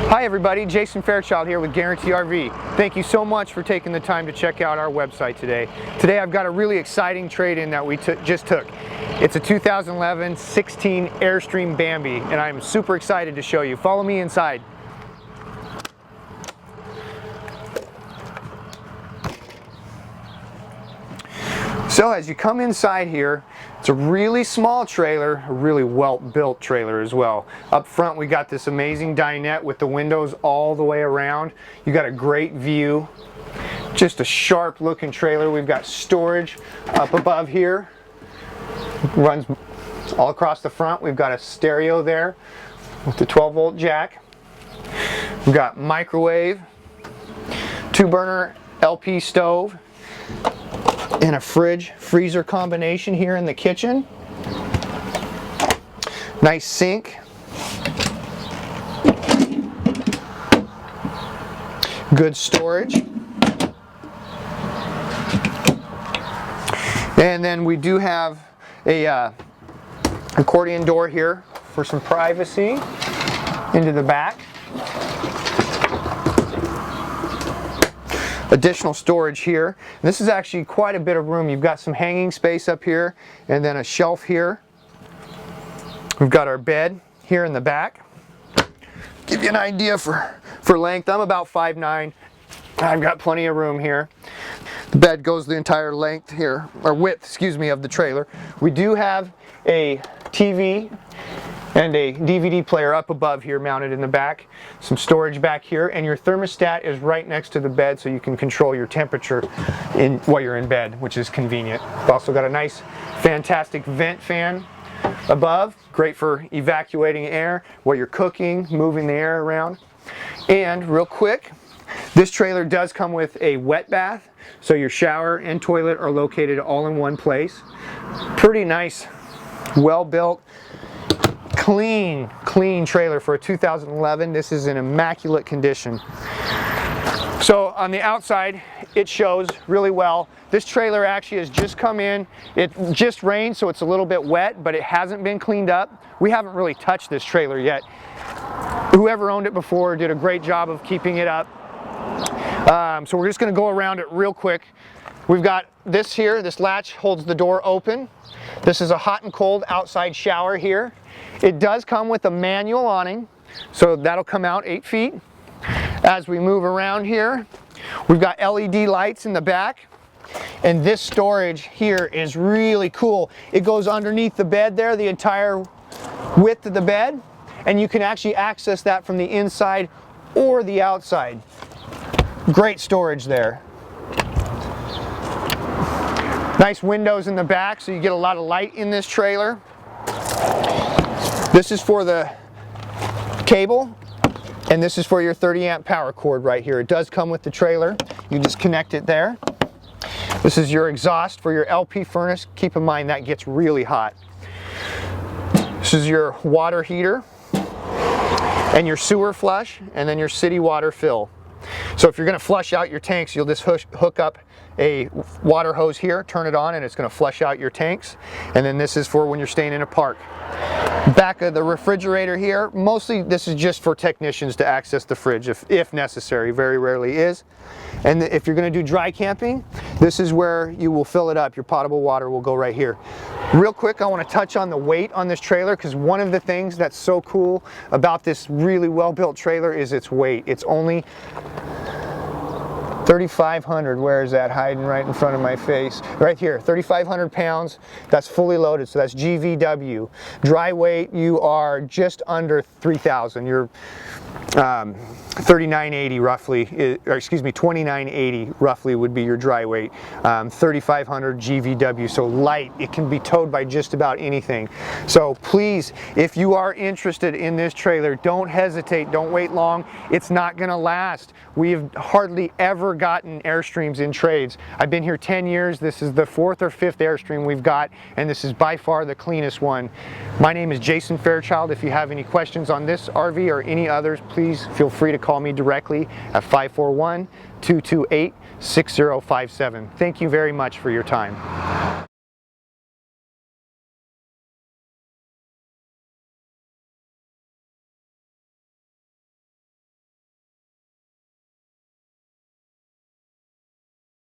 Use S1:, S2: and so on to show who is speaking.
S1: Hi everybody, Jason.Fairchild here with Guaranty RV. Thank you so much for taking the time to check out our website today. Today I've got a really exciting trade-in that we just took. It's a 2011 16 Airstream Bambi, and I'm super excited to show you. Follow me inside. So as you come inside here, it's a really small trailer, a really well-built trailer as well. Up front we got this amazing dinette with the windows all the way around. You got a great view. Just a sharp looking trailer. We've got storage up above here. Runs all across the front. We've got a stereo there with the 12-volt jack. We've got microwave, 2-burner LP stove, and a fridge freezer combination here in the kitchen. Nice sink. Good storage. And then we do have a accordion door here for some privacy into the back. Additional storage here. This is actually quite a bit of room. You've got some hanging space up here and then a shelf here. We've got our bed here in the back. Give you an idea for length. I'm about 5'9". I've got plenty of room here. The bed goes the entire length here, or width, excuse me, of the trailer. We do have a TV and a DVD player up above here mounted in the back. Some storage back here, and your thermostat is right next to the bed so you can control your temperature while you're in bed, which is convenient. We've also got a nice, fantastic vent fan above, great for evacuating air while you're cooking, moving the air around. And real quick, this trailer does come with a wet bath, so your shower and toilet are located all in one place. Pretty nice, well-built, clean trailer for a 2011. This is in immaculate condition. So on the outside, it shows really well. This trailer actually has just come in. It just rained, so it's a little bit wet, but it hasn't been cleaned up. We haven't really touched this trailer yet. Whoever owned it before did a great job of keeping it up. So we're just going to go around it real quick. We've got this here. This latch holds the door open. This is a hot and cold outside shower here. It does come with a manual awning, so that'll come out 8 feet. As we move around here, we've got LED lights in the back, and this storage here is really cool. It goes underneath the bed there, the entire width of the bed, and you can actually access that from the inside or the outside. Great storage there. Nice windows in the back, so you get a lot of light in this trailer. This is for the cable, and this is for your 30-amp power cord right here. It does come with the trailer. You just connect it there. This is your exhaust for your LP furnace. Keep in mind that gets really hot. This is your water heater and your sewer flush, and then your city water fill. So if you're going to flush out your tanks, you'll just hook up a water hose here, turn it on, and it's going to flush out your tanks. And then this is for when you're staying in a park. Back of the refrigerator here, mostly this is just for technicians to access the fridge if necessary. Very rarely is. And if you're going to do dry camping, this is where you will fill it up. Your potable water will go right here. Real quick, I want to touch on the weight on this trailer, because one of the things that's so cool about this really well-built trailer is its weight. It's only 3,500, where is that hiding right in front of my face? Right here, 3,500 pounds. That's fully loaded, so that's GVW. Dry weight, you are just under 3,000. You're 3980 roughly, or excuse me, 2980 roughly would be your dry weight. 3,500 GVW, so light. It can be towed by just about anything. So please, if you are interested in this trailer, don't hesitate, don't wait long. It's not gonna last. We've hardly ever gotten Airstreams in trades. I've been here 10 years. This is the 4th or 5th Airstream we've got, and this is by far the cleanest one. My name is Jason.Fairchild. If you have any questions on this RV or any others, please feel free to call me directly at 541-228-6057. Thank you very much for your time.